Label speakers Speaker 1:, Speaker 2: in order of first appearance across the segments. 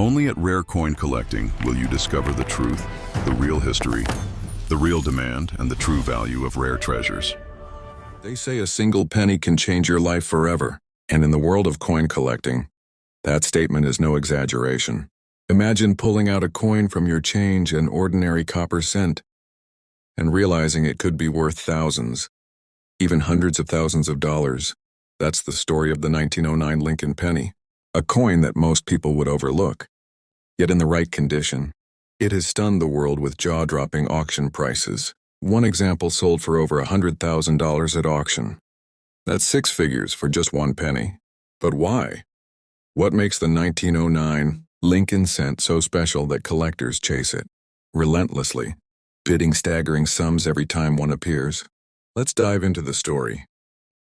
Speaker 1: Only at Rare Coin Collecting will you discover the truth, the real history, the real demand, and the true value of rare treasures.
Speaker 2: They say a single penny can change your life forever, and in the world of coin collecting, that statement is no exaggeration. Imagine pulling out a coin from your change, an ordinary copper cent, and realizing it could be worth thousands, even hundreds of thousands of dollars. That's the story of the 1909 Lincoln penny, a coin that most people would overlook. Yet in the right condition, it has stunned the world with jaw-dropping auction prices. One example sold for over $100,000 at auction. That's six figures for just one penny. But why? What makes the 1909 Lincoln cent so special that collectors chase it relentlessly, bidding staggering sums every time one appears? Let's dive into the story.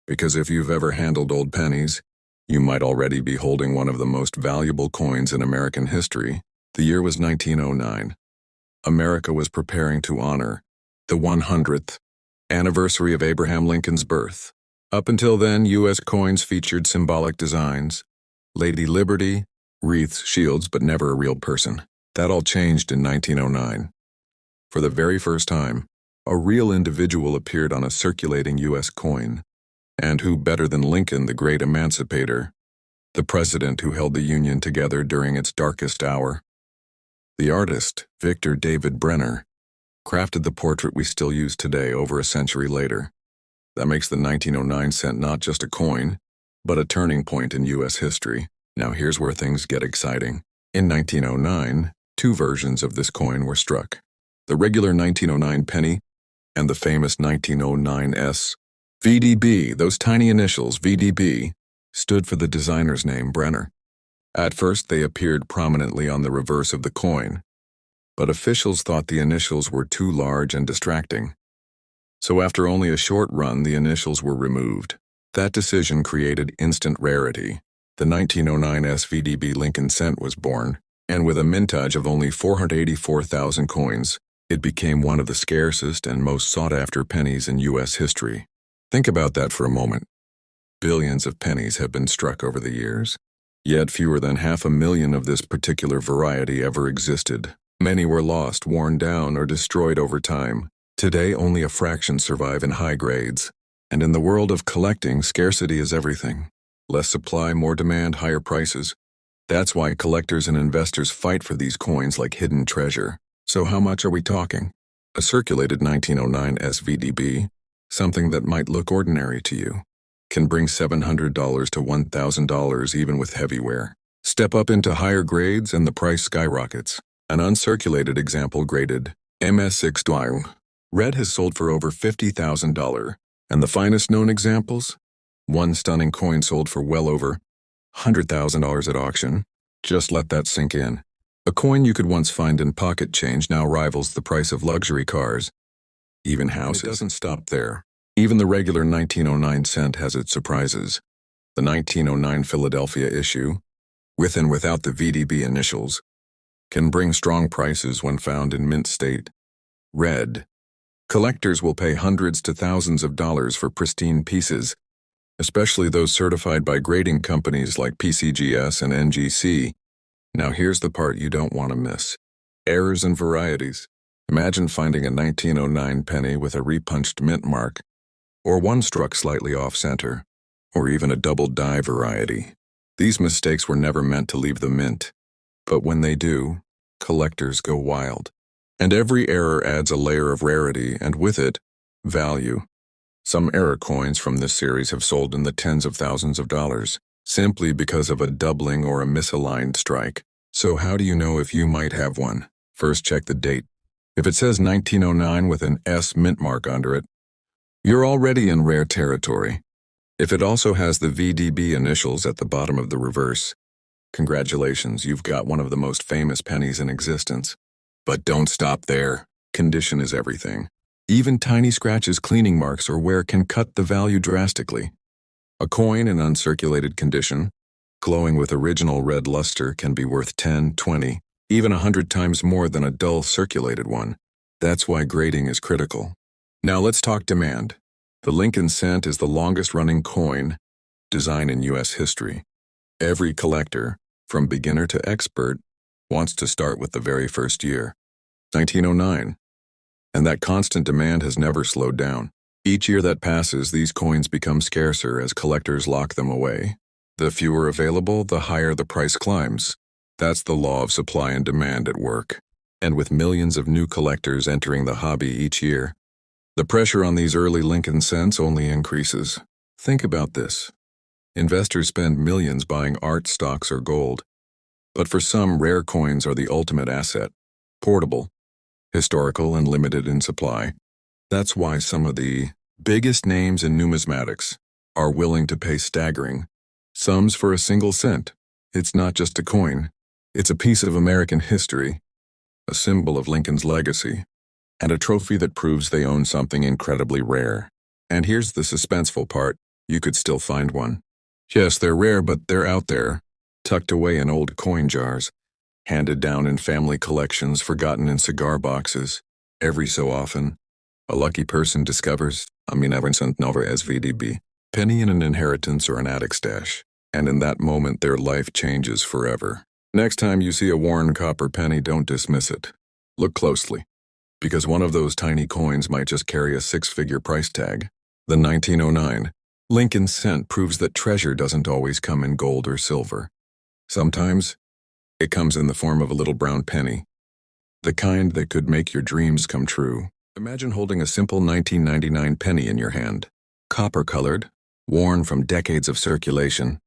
Speaker 2: Because if you've ever handled old pennies, you might already be holding one of the most valuable coins in American history. The year was 1909. America was preparing to honor the 100th anniversary of Abraham Lincoln's birth. Up until then, U.S. coins featured symbolic designs, Lady Liberty, wreaths, shields, but never a real person. That all changed in 1909. For the very first time, a real individual appeared on a circulating U.S. coin. And who better than Lincoln, the great emancipator, the president who held the Union together during its darkest hour? The artist, Victor David Brenner, crafted the portrait we still use today over a century later. That makes the 1909 cent not just a coin, but a turning point in U.S. history. Now here's where things get exciting. In 1909, two versions of this coin were struck: the regular 1909 penny and the famous 1909s. VDB, those tiny initials, VDB, stood for the designer's name, Brenner. At first, they appeared prominently on the reverse of the coin, but officials thought the initials were too large and distracting. So after only a short run, the initials were removed. That decision created instant rarity. The 1909 VDB Lincoln cent was born, and with a mintage of only 484,000 coins, it became one of the scarcest and most sought-after pennies in U.S. history. Think about that for a moment. Billions of pennies have been struck over the years, yet fewer than 500,000 of this particular variety ever existed. Many were lost, worn down, or destroyed over time. Today, only a fraction survive in high grades. And in the world of collecting, scarcity is everything. Less supply, more demand, higher prices. That's why collectors and investors fight for these coins like hidden treasure. So how much are we talking? A circulated 1909 VDB, something that might look ordinary to you, can bring $700 to $1,000 even with heavy wear. Step up into higher grades and the price skyrockets. An uncirculated example graded MS6 red has sold for over $50,000. And the finest known examples? One stunning coin sold for well over $100,000 at auction. Just let that sink in. A coin you could once find in pocket change now rivals the price of luxury cars, even houses. It doesn't stop there. Even the regular 1909 cent has its surprises. The 1909 Philadelphia issue, with and without the VDB initials, can bring strong prices when found in mint state. Red. Collectors will pay hundreds to thousands of dollars for pristine pieces, especially those certified by grading companies like PCGS and NGC. Now here's the part you don't want to miss. Errors and varieties. Imagine finding a 1909 penny with a repunched mint mark, or one struck slightly off-center, or even a double die variety. These mistakes were never meant to leave the mint, but when they do, collectors go wild. And every error adds a layer of rarity, and with it, value. Some error coins from this series have sold in the tens of thousands of dollars, simply because of a doubling or a misaligned strike. So how do you know if you might have one? First, check the date. If it says 1909 with an S mint mark under it, you're already in rare territory. If it also has the VDB initials at the bottom of the reverse, congratulations, you've got one of the most famous pennies in existence. But don't stop there. Condition is everything. Even tiny scratches, cleaning marks, or wear can cut the value drastically. A coin in uncirculated condition, glowing with original red luster, can be worth 10, 20, even 100 times more than a dull circulated one. That's why grading is critical. Now let's talk demand. The Lincoln cent is the longest-running coin design in U.S. history. Every collector, from beginner to expert, wants to start with the very first year, 1909. And that constant demand has never slowed down. Each year that passes, these coins become scarcer as collectors lock them away. The fewer available, the higher the price climbs. That's the law of supply and demand at work. And with millions of new collectors entering the hobby each year, the pressure on these early Lincoln cents only increases. Think about this. Investors spend millions buying art, stocks, or gold. But for some, rare coins are the ultimate asset. Portable, historical, and limited in supply. That's why some of the biggest names in numismatics are willing to pay staggering sums for a single cent. It's not just a coin. It's a piece of American history, a symbol of Lincoln's legacy, and a trophy that proves they own something incredibly rare. And here's the suspenseful part. You could still find one. Yes, they're rare, but they're out there, tucked away in old coin jars, handed down in family collections, forgotten in cigar boxes. Every so often, a lucky person discovers a misinformation as VDB, penny in an inheritance or an attic stash, and in that moment their life changes forever. Next time you see a worn copper penny, don't dismiss it. Look closely, because one of those tiny coins might just carry a six-figure price tag. The 1909 Lincoln cent proves that treasure doesn't always come in gold or silver. Sometimes, it comes in the form of a little brown penny, the kind that could make your dreams come true. Imagine holding a simple 1999 penny in your hand, copper-colored, worn from decades of circulation,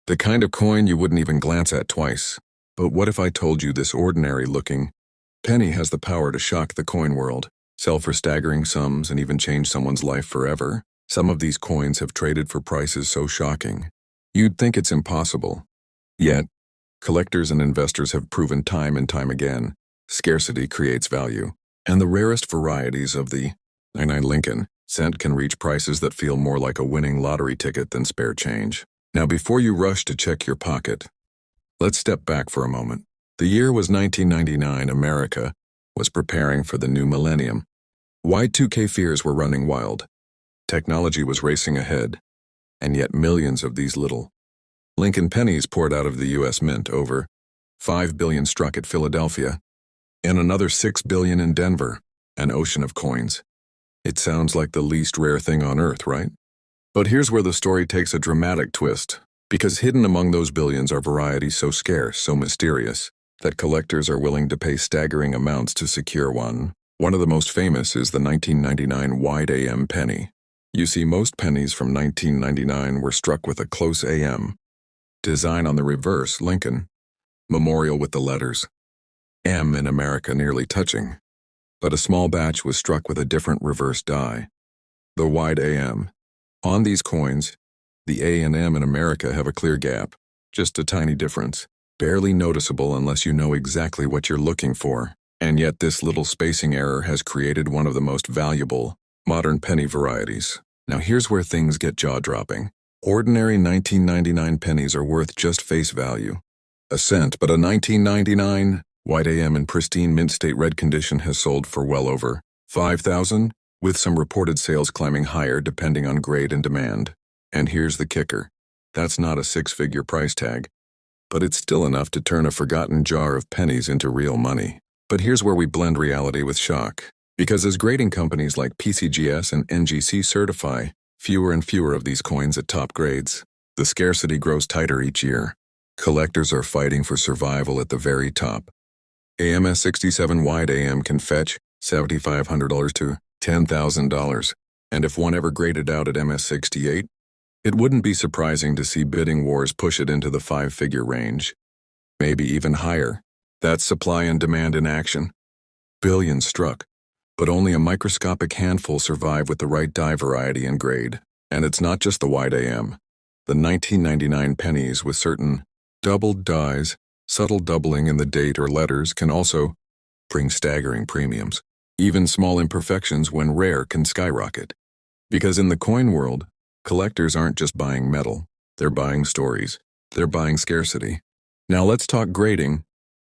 Speaker 2: the kind of coin you wouldn't even glance at twice. But what if I told you this ordinary-looking penny has the power to shock the coin world, sell for staggering sums, and even change someone's life forever? Some of these coins have traded for prices so shocking, you'd think it's impossible. Yet, collectors and investors have proven time and time again, scarcity creates value. And the rarest varieties of the 99 Lincoln cent can reach prices that feel more like a winning lottery ticket than spare change. Now, before you rush to check your pocket, let's step back for a moment. The year was 1999. America was preparing for the new millennium. Y2K fears were running wild. Technology was racing ahead, and yet millions of these little Lincoln pennies poured out of the U.S. Mint. Over 5 billion struck at Philadelphia, and another 6 billion in Denver, an ocean of coins. It sounds like the least rare thing on earth, right? But here's where the story takes a dramatic twist, because hidden among those billions are varieties so scarce, so mysterious, that collectors are willing to pay staggering amounts to secure one. One of the most famous is the 1999 wide AM penny. You see, most pennies from 1999 were struck with a close AM. Design on the reverse, Lincoln. Memorial with the letters M in America nearly touching. But a small batch was struck with a different reverse die, the wide AM. On these coins, the A and M in America have a clear gap, just a tiny difference, barely noticeable unless you know exactly what you're looking for. And yet this little spacing error has created one of the most valuable modern penny varieties. Now here's where things get jaw-dropping. Ordinary 1999 pennies are worth just face value, a cent, but a 1999 wide AM in pristine mint state red condition has sold for well over $5,000, with some reported sales climbing higher depending on grade and demand. And here's the kicker. That's not a six-figure price tag, but it's still enough to turn a forgotten jar of pennies into real money. But here's where we blend reality with shock. Because as grading companies like PCGS and NGC certify fewer and fewer of these coins at top grades, the scarcity grows tighter each year. Collectors are fighting for survival at the very top. AMS 67 wide AM can fetch $7,500 to $10,000, and if one ever graded out at MS 68, it wouldn't be surprising to see bidding wars push it into the five-figure range, maybe even higher. That's supply and demand in action. Billions struck, but only a microscopic handful survive with the right die variety and grade. And it's not just the wide AM. The 1999 pennies with certain doubled dies, subtle doubling in the date or letters, can also bring staggering premiums. Even small imperfections, when rare, can skyrocket. Because in the coin world, collectors aren't just buying metal, they're buying stories, they're buying scarcity. Now let's talk grading,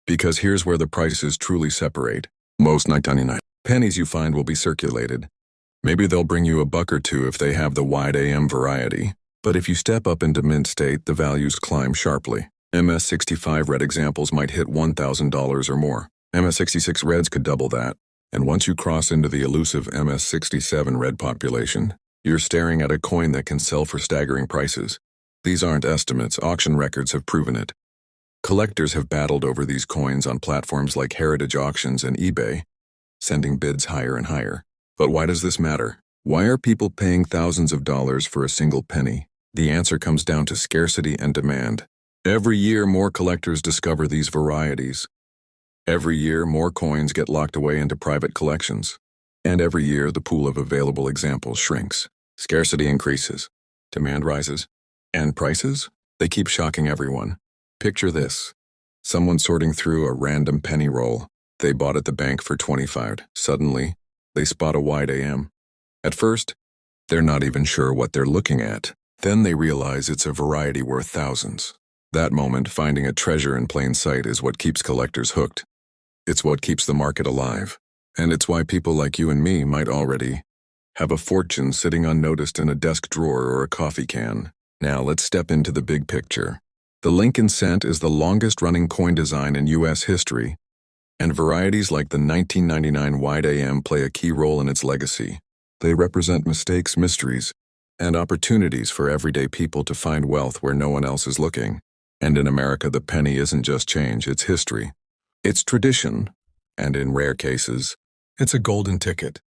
Speaker 2: because here's where the prices truly separate. Most 1999 pennies you find will be circulated. Maybe they'll bring you $1 or $2 if they have the wide AM variety, but if you step up into mint state, the values climb sharply. MS-65 red examples might hit $1,000 or more. MS-66 reds could double that. And once you cross into the elusive MS-67 red population, you're staring at a coin that can sell for staggering prices. These aren't estimates, auction records have proven it. Collectors have battled over these coins on platforms like Heritage Auctions and eBay, sending bids higher and higher. But why does this matter? Why are people paying thousands of dollars for a single penny? The answer comes down to scarcity and demand. Every year, more collectors discover these varieties. Every year, more coins get locked away into private collections. And every year, the pool of available examples shrinks. Scarcity increases. Demand rises. And prices? They keep shocking everyone. Picture this. Someone sorting through a random penny roll. They bought at the bank for $25. Suddenly, they spot a wide AM. At first, they're not even sure what they're looking at. Then they realize it's a variety worth thousands. That moment, finding a treasure in plain sight, is what keeps collectors hooked. It's what keeps the market alive. And it's why people like you and me might already have a fortune sitting unnoticed in a desk drawer or a coffee can. Now let's step into the big picture. The Lincoln cent is the longest-running coin design in U.S. history, and varieties like the 1999 wide AM play a key role in its legacy. They represent mistakes, mysteries, and opportunities for everyday people to find wealth where no one else is looking. And in America, the penny isn't just change, it's history. It's tradition, and in rare cases, it's a golden ticket.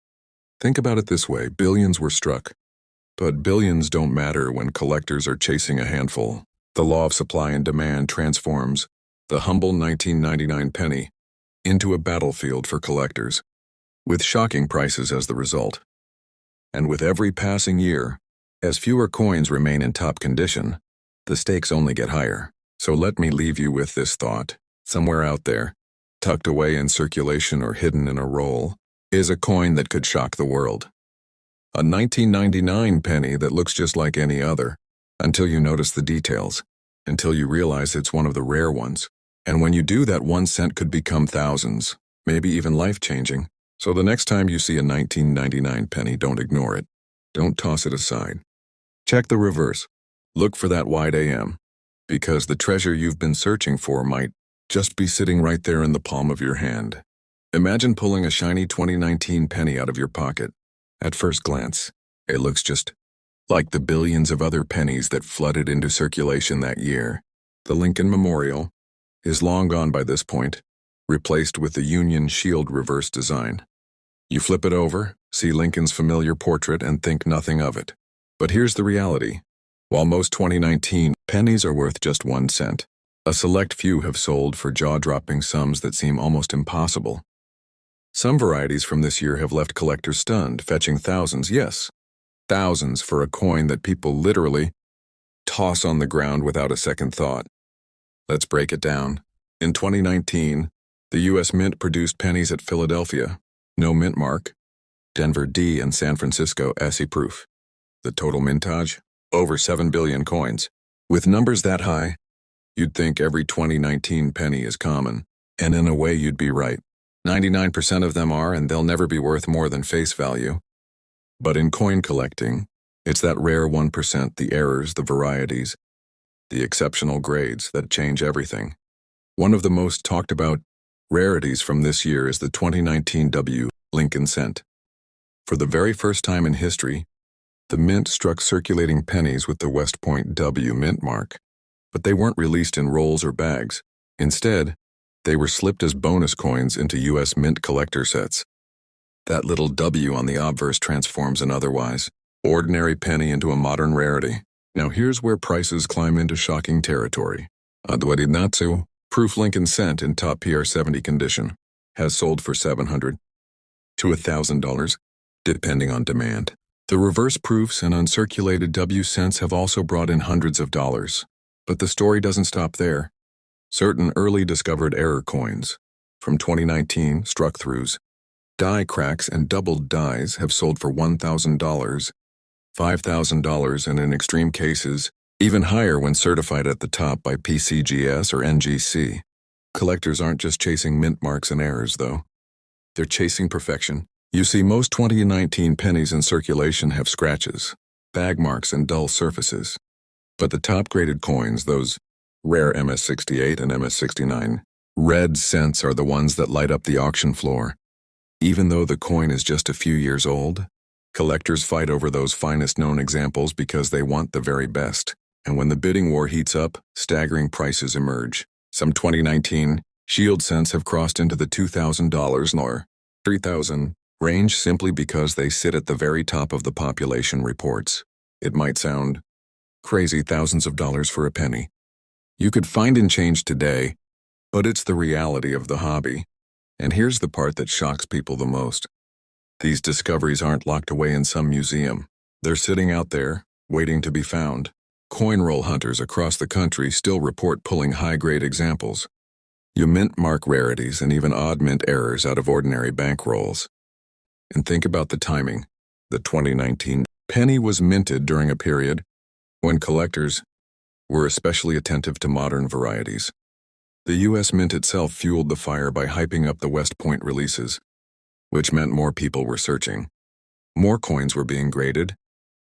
Speaker 2: Think about it this way, billions were struck. But billions don't matter when collectors are chasing a handful. The law of supply and demand transforms the humble 1999 penny into a battlefield for collectors, with shocking prices as the result. And with every passing year, as fewer coins remain in top condition, the stakes only get higher. So let me leave you with this thought. Somewhere out there, tucked away in circulation or hidden in a roll, is a coin that could shock the world. A 1999 penny that looks just like any other, until you notice the details, until you realize it's one of the rare ones. And when you do, that 1 cent could become thousands, maybe even life-changing. So the next time you see a 1999 penny, don't ignore it. Don't toss it aside. Check the reverse. Look for that wide AM, because the treasure you've been searching for might just be sitting right there in the palm of your hand. Imagine pulling a shiny 2019 penny out of your pocket. At first glance, it looks just like the billions of other pennies that flooded into circulation that year. The Lincoln Memorial is long gone by this point, replaced with the Union Shield reverse design. You flip it over, see Lincoln's familiar portrait, and think nothing of it. But here's the reality. While most 2019 pennies are worth just 1 cent, a select few have sold for jaw-dropping sums that seem almost impossible. Some varieties from this year have left collectors stunned, fetching thousands, yes, thousands for a coin that people literally toss on the ground without a second thought. Let's break it down. In 2019, the U.S. Mint produced pennies at Philadelphia, no mint mark, Denver D, and San Francisco SE proof. The total mintage? Over 7 billion coins. With numbers that high, you'd think every 2019 penny is common. And in a way, you'd be right. 99% of them are, and they'll never be worth more than face value. But in coin collecting, it's that rare 1%, the errors, the varieties, the exceptional grades that change everything. One of the most talked about rarities from this year is the 2019 VDB Lincoln cent. For the very first time in history, the mint struck circulating pennies with the West Point W mint mark, but they weren't released in rolls or bags. Instead, they were slipped as bonus coins into U.S. Mint collector sets. That little W on the obverse transforms an otherwise ordinary penny into a modern rarity. Now here's where prices climb into shocking territory. Adwarinatsu, proof Lincoln cent in top PR70 condition, has sold for $700 to $1,000, depending on demand. The reverse proofs and uncirculated W cents have also brought in hundreds of dollars. But the story doesn't stop there. Certain early discovered error coins from 2019 struck-throughs, die cracks, and doubled dies have sold for $1,000, $5,000, and in extreme cases, even higher when certified at the top by PCGS or NGC. Collectors aren't just chasing mint marks and errors, though. They're chasing perfection. You see, most 2019 pennies in circulation have scratches, bag marks, and dull surfaces. But the top-graded coins, those rare MS-68 and MS-69. Red cents are the ones that light up the auction floor. Even though the coin is just a few years old, collectors fight over those finest known examples because they want the very best. And when the bidding war heats up, staggering prices emerge. Some 2019 shield cents have crossed into the $2,000 or $3,000 range simply because they sit at the very top of the population reports. It might sound crazy, thousands of dollars for a penny. You could find in change today, but it's the reality of the hobby. And here's the part that shocks people the most. These discoveries aren't locked away in some museum. They're sitting out there, waiting to be found. Coin roll hunters across the country still report pulling high-grade examples. You mint mark rarities and even odd mint errors out of ordinary bank rolls. And think about the timing. The 2019 penny was minted during a period when collectors were especially attentive to modern varieties. The U.S. Mint itself fueled the fire by hyping up the West Point releases, which meant more people were searching. More coins were being graded,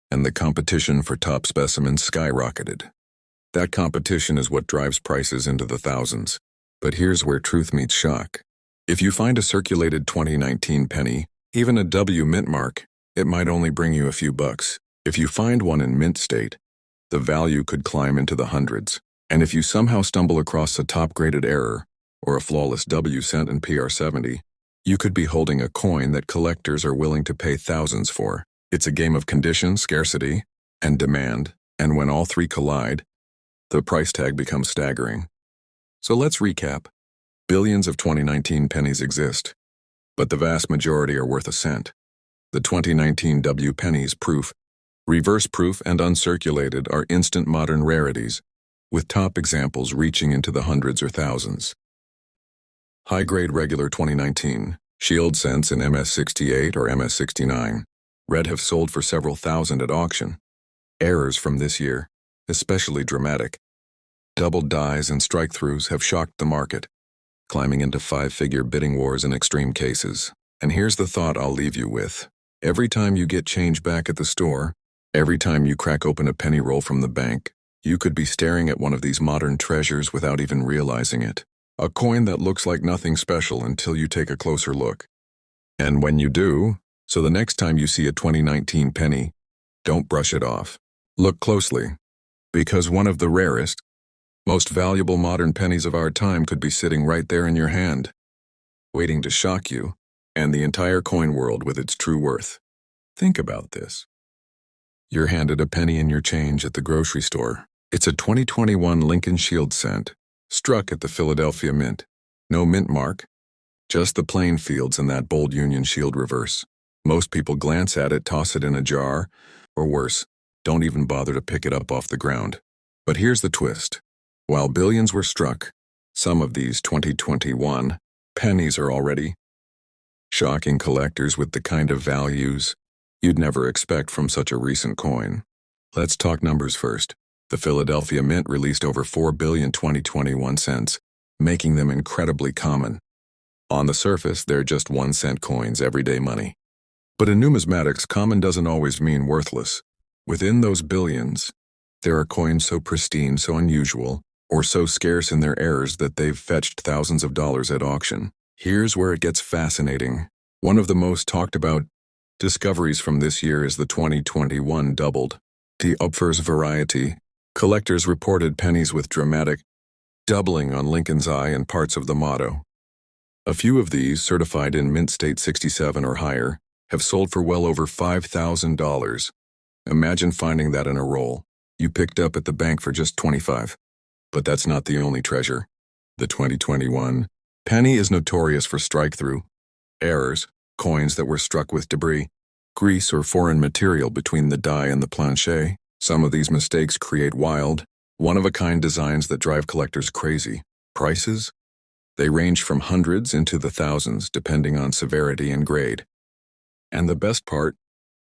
Speaker 2: and the competition for top specimens skyrocketed. That competition is what drives prices into the thousands. But here's where truth meets shock. If you find a circulated 2019 penny, even a W mint mark, it might only bring you a few bucks. If you find one in mint state, the value could climb into the hundreds. And if you somehow stumble across a top-graded error or a flawless W cent in PR70, you could be holding a coin that collectors are willing to pay thousands for. It's a game of condition, scarcity, and demand, and when all three collide, the price tag becomes staggering. So let's recap. Billions of 2019 pennies exist, but the vast majority are worth a cent. The 2019 W pennies proof, reverse proof, and uncirculated are instant modern rarities, with top examples reaching into the hundreds or thousands. High-grade regular 2019, shield cents in MS-68 or MS-69. Red have sold for several thousand at auction. Errors from this year, especially dramatic. Double dies and strike-throughs have shocked the market, climbing into five-figure bidding wars in extreme cases. And here's the thought I'll leave you with. Every time you get change back at the store, every time you crack open a penny roll from the bank, you could be staring at one of these modern treasures without even realizing it. A coin that looks like nothing special until you take a closer look. And when you do, so the next time you see a 2019 penny, don't brush it off. Look closely, because one of the rarest, most valuable modern pennies of our time could be sitting right there in your hand, waiting to shock you and the entire coin world with its true worth. Think about this. You're handed a penny in your change at the grocery store. It's a 2021 Lincoln Shield cent, struck at the Philadelphia Mint. No mint mark, just the plain fields and that bold Union Shield reverse. Most people glance at it, toss it in a jar, or worse, don't even bother to pick it up off the ground. But here's the twist. While billions were struck, some of these 2021 pennies are already shocking collectors with the kind of values you'd never expect from such a recent coin. Let's talk numbers first. The Philadelphia Mint released over 4 billion 2021 cents, making them incredibly common. On the surface, they're just 1-cent coins, everyday money. But in numismatics, common doesn't always mean worthless. Within those billions, there are coins so pristine, so unusual, or so scarce in their errors that they've fetched thousands of dollars at auction. Here's where it gets fascinating. One of the most talked about discoveries from this year is the 2021 doubled. The Upfers variety. Collectors reported pennies with dramatic doubling on Lincoln's eye and parts of the motto. A few of these, certified in mint state 67 or higher, have sold for well over $5,000. Imagine finding that in a roll you picked up at the bank for just $25. But that's not the only treasure. The 2021 penny is notorious for strike-through errors, coins that were struck with debris, grease, or foreign material between the die and the planche. Some of these mistakes create wild, one-of-a-kind designs that drive collectors crazy. Prices? They range from hundreds into the thousands, depending on severity and grade. And the best part,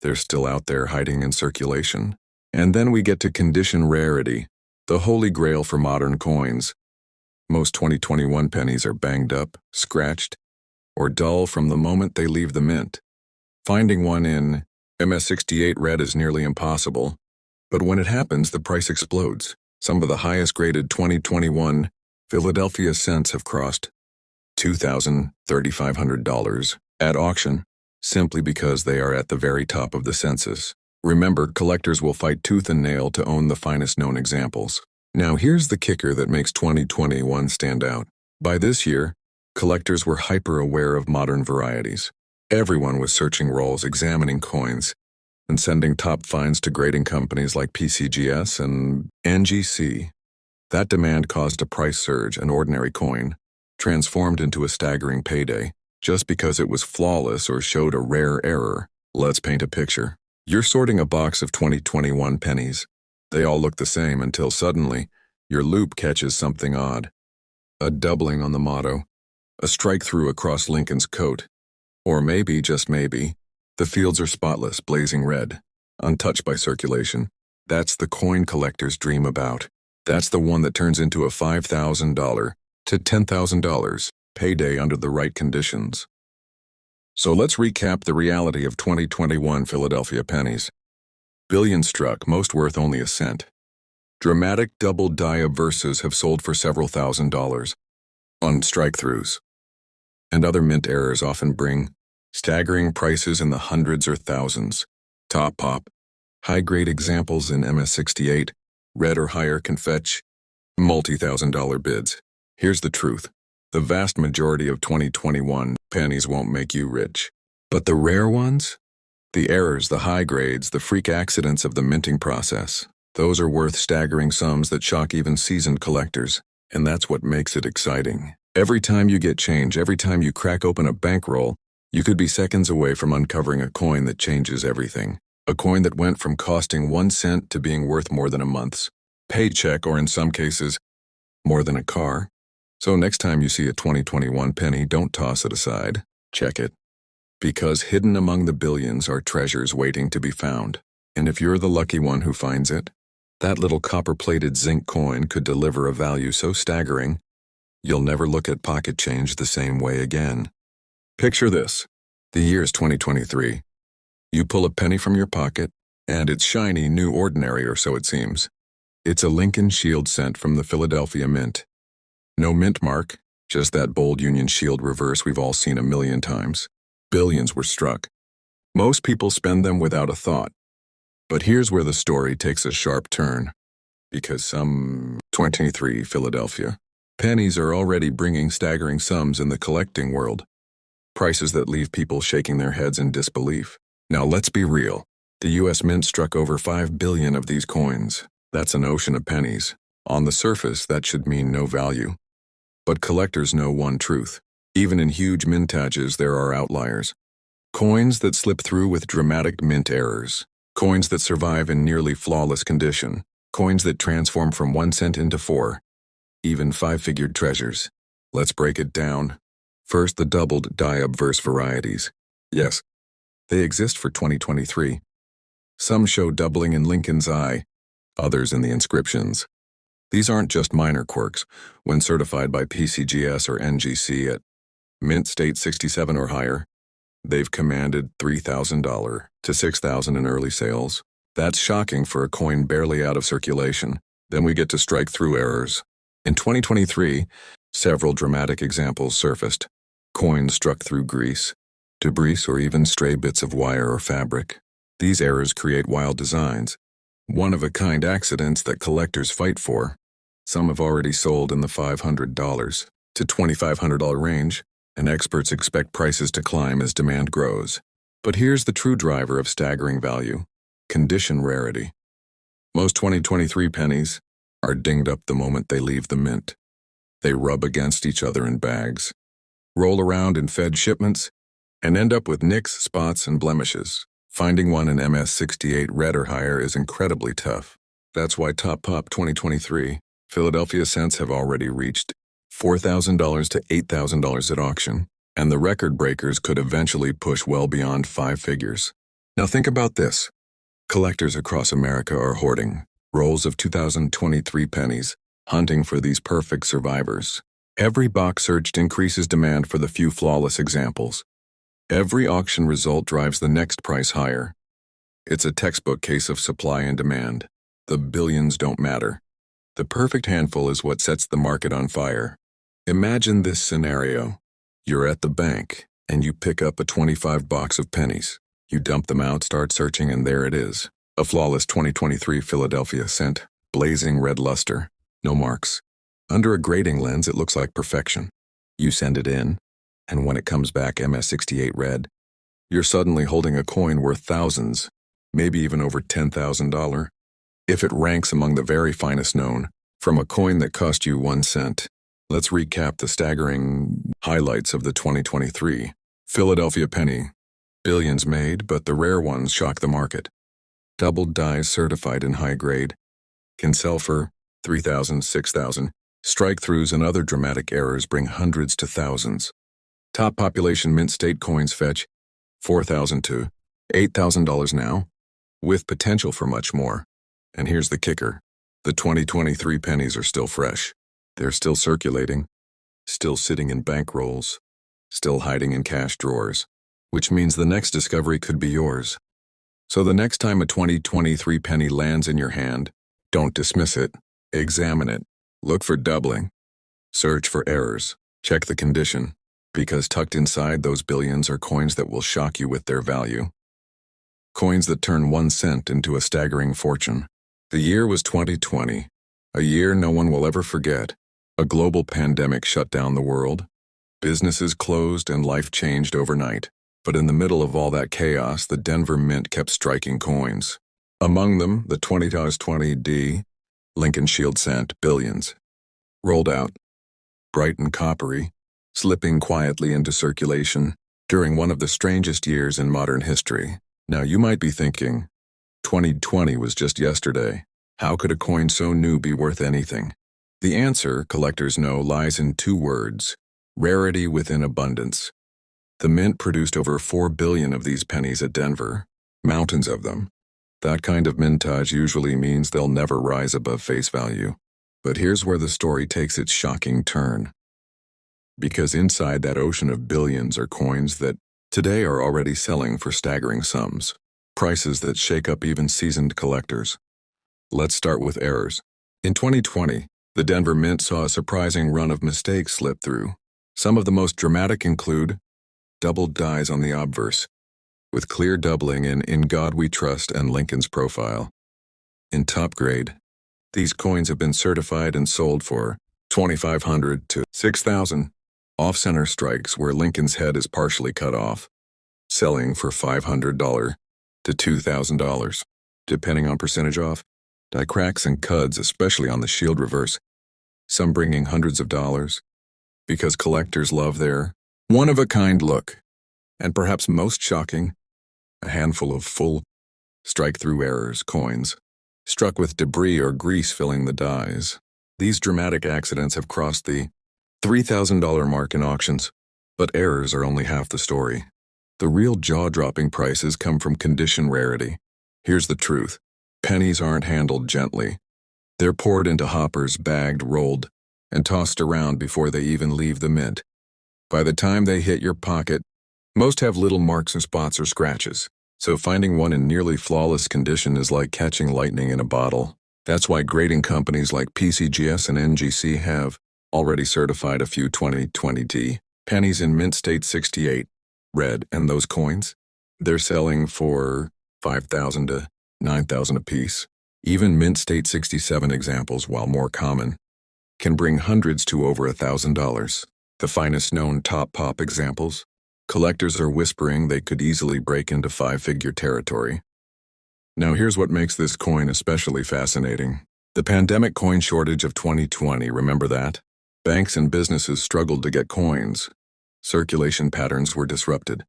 Speaker 2: they're still out there hiding in circulation. And then we get to condition rarity, the holy grail for modern coins. Most 2021 pennies are banged up, scratched, or dull from the moment they leave the mint. Finding one in MS-68 red is nearly impossible, but when it happens, the price explodes. Some of the highest graded 2021 Philadelphia cents have crossed $2,500 at auction simply because they are at the very top of the census. Remember, collectors will fight tooth and nail to own the finest known examples. Now here's the kicker that makes 2021 stand out. By this year, collectors were hyper-aware of modern varieties. Everyone was searching rolls, examining coins, and sending top finds to grading companies like PCGS and NGC. That demand caused a price surge. An ordinary coin transformed into a staggering payday just because it was flawless or showed a rare error. Let's paint a picture. You're sorting a box of 2021 pennies. They all look the same until suddenly your loupe catches something odd. A doubling on the motto, a strike through across Lincoln's coat, or maybe, just maybe, the fields are spotless, blazing red, untouched by circulation. That's the coin collector's dream about. That's the one that turns into a $5,000 to $10,000 payday under the right conditions. So let's recap the reality of 2021 Philadelphia pennies. Billion struck, most worth only a cent. Dramatic double die-up verses have sold for several $1,000s on strike-throughs. And other mint errors often bring staggering prices in the hundreds or thousands. Top pop, high-grade examples in MS-68, red or higher can fetch multi-$1,000 bids. Here's the truth. The vast majority of 2021 pennies won't make you rich. But the rare ones? The errors, the high grades, the freak accidents of the minting process, those are worth staggering sums that shock even seasoned collectors. And that's what makes it exciting. Every time you get change, every time you crack open a bankroll, you could be seconds away from uncovering a coin that changes everything. A coin that went from costing 1 cent to being worth more than a month's paycheck, or in some cases, more than a car. So next time you see a 2021 penny, don't toss it aside. Check it. Because hidden among the billions are treasures waiting to be found. And if you're the lucky one who finds it, that little copper-plated zinc coin could deliver a value so staggering, you'll never look at pocket change the same way again. Picture this. The year's 2023. You pull a penny from your pocket, and it's shiny, new, ordinary, or so it seems. It's a Lincoln Shield cent from the Philadelphia Mint. No mint mark, just that bold Union Shield reverse we've all seen a million times. Billions were struck. Most people spend them without a thought. But here's where the story takes a sharp turn. Because some 23 Philadelphia pennies are already bringing staggering sums in the collecting world. Prices that leave people shaking their heads in disbelief. Now let's be real. The U.S. Mint struck over 5 billion of these coins. That's an ocean of pennies. On the surface, that should mean no value. But collectors know one truth. Even in huge mintages, there are outliers. Coins that slip through with dramatic mint errors. Coins that survive in nearly flawless condition. Coins that transform from 1 cent into 4. Even 5-figured treasures. Let's break it down. First, the doubled die-up verse varieties. Yes, they exist for 2023. Some show doubling in Lincoln's eye, others in the inscriptions. These aren't just minor quirks. When certified by PCGS or NGC at Mint State 67 or higher, they've commanded $3,000 to $6,000 in early sales. That's shocking for a coin barely out of circulation. Then we get to strike-through errors. In 2023, several dramatic examples surfaced. Coins struck through grease, debris, or even stray bits of wire or fabric. These errors create wild designs, one-of-a-kind accidents that collectors fight for. Some have already sold in the $500 to $2,500 range, and experts expect prices to climb as demand grows. But here's the true driver of staggering value: condition rarity. Most 2023 pennies are dinged up the moment they leave the mint. They rub against each other in bags, roll around in Fed shipments, and end up with nicks, spots, and blemishes. Finding one in MS-68 red or higher is incredibly tough. That's why Top Pop 2023 Philadelphia cents have already reached $4,000 to $8,000 at auction, and the record breakers could eventually push well beyond 5 figures. Now think about this. Collectors across America are hoarding rolls of 2023 pennies, hunting for these perfect survivors. Every box searched increases demand for the few flawless examples. Every auction result drives the next price higher. It's a textbook case of supply and demand. The billions don't matter. The perfect handful is what sets the market on fire. Imagine this scenario. You're at the bank, and you pick up a 25 box of pennies. You dump them out, start searching, and there it is. A flawless 2023 Philadelphia cent, blazing red luster, no marks. Under a grading lens, it looks like perfection. You send it in, and when it comes back MS68 red, you're suddenly holding a coin worth thousands, maybe even over $10,000. If it ranks among the very finest known, from a coin that cost you 1 cent. Let's recap the staggering highlights of the 2023 Philadelphia penny. Billions made, but the rare ones shock the market. Doubled dies certified in high grade. Can sell for $3,000, $6,000. Strike-throughs and other dramatic errors bring hundreds to thousands. Top population mint state coins fetch $4,000 to $8,000 now, with potential for much more. And here's the kicker. The 2023 pennies are still fresh. They're still circulating, still sitting in bank rolls, still hiding in cash drawers, which means the next discovery could be yours. So the next time a 2023 penny lands in your hand, don't dismiss it. Examine it. Look for doubling. Search for errors. Check the condition, because tucked inside those billions are coins that will shock you with their value. Coins that turn 1 cent into a staggering fortune. The year was 2020, a year no one will ever forget. A global pandemic shut down the world. Businesses closed and life changed overnight. But in the middle of all that chaos, the Denver Mint kept striking coins. Among them, the 20D Lincoln Shield cent, billions. Rolled out, bright and coppery, slipping quietly into circulation during one of the strangest years in modern history. Now you might be thinking, 2020 was just yesterday. How could a coin so new be worth anything? The answer, collectors know, lies in 2 words: rarity within abundance. The Mint produced over 4 billion of these pennies at Denver, mountains of them. That kind of mintage usually means they'll never rise above face value. But here's where the story takes its shocking turn. Because inside that ocean of billions are coins that today are already selling for staggering sums, prices that shake up even seasoned collectors. Let's start with errors. In 2020, the Denver Mint saw a surprising run of mistakes slip through. Some of the most dramatic include doubled dies on the obverse, with clear doubling in God We Trust and Lincoln's profile. In top grade, these coins have been certified and sold for $2,500 to $6,000. Off-center strikes where Lincoln's head is partially cut off, selling for $500 to $2,000, depending on percentage off. Die cracks and cuds, especially on the shield reverse, some bringing hundreds of dollars, because collectors love their one-of-a-kind look. And perhaps most shocking, a handful of full strike-through errors, coins, struck with debris or grease filling the dies. These dramatic accidents have crossed the $3,000 mark in auctions, but errors are only half the story. The real jaw-dropping prices come from condition rarity. Here's the truth. Pennies aren't handled gently. They're poured into hoppers, bagged, rolled, and tossed around before they even leave the mint. By the time they hit your pocket, most have little marks and spots or scratches, so finding one in nearly flawless condition is like catching lightning in a bottle. That's why grading companies like PCGS and NGC have already certified a few 2020D pennies in mint state 68, red, and those coins, they're selling for $5,000 to $9,000 apiece. Even mint state 67 examples, while more common, can bring hundreds to over $1,000. The finest known top pop examples, collectors are whispering they could easily break into 5-figure territory. Now here's what makes this coin especially fascinating. The pandemic coin shortage of 2020, remember that? Banks and businesses struggled to get coins. Circulation patterns were disrupted.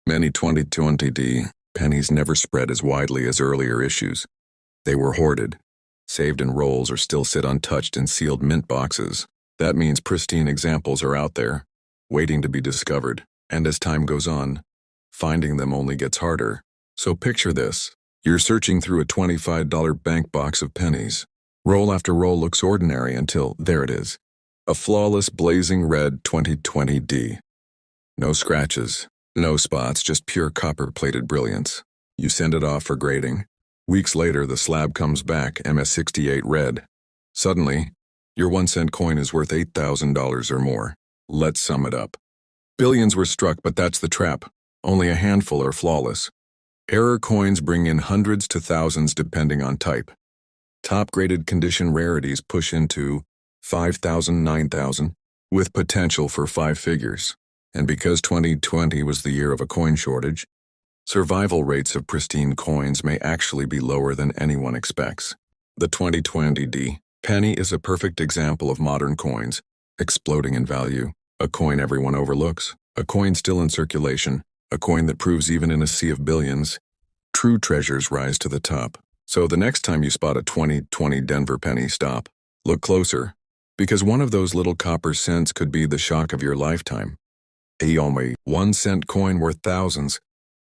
Speaker 2: Many 2020D pennies never spread as widely as earlier issues. They were hoarded, saved in rolls, or still sit untouched in sealed mint boxes. That means pristine examples are out there, waiting to be discovered. And as time goes on, finding them only gets harder. So picture this. You're searching through a $25 bank box of pennies. Roll after roll looks ordinary until, there it is. A flawless blazing red 2020D. No scratches, no spots, just pure copper-plated brilliance. You send it off for grading. Weeks later, the slab comes back MS68 red. Suddenly, your 1-cent coin is worth $8,000 or more. Let's sum it up. Billions were struck, but that's the trap. Only a handful are flawless. Error coins bring in hundreds to thousands depending on type. Top-graded condition rarities push into 5,000, 9,000, with potential for 5 figures. And because 2020 was the year of a coin shortage, survival rates of pristine coins may actually be lower than anyone expects. The 2020 penny is a perfect example of modern coins exploding in value. A coin everyone overlooks, a coin still in circulation, a coin that proves even in a sea of billions, true treasures rise to the top. So the next time you spot a 2020 Denver penny, stop. Look closer, because one of those little copper cents could be the shock of your lifetime. A only 1-cent coin worth thousands,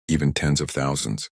Speaker 2: even tens of thousands.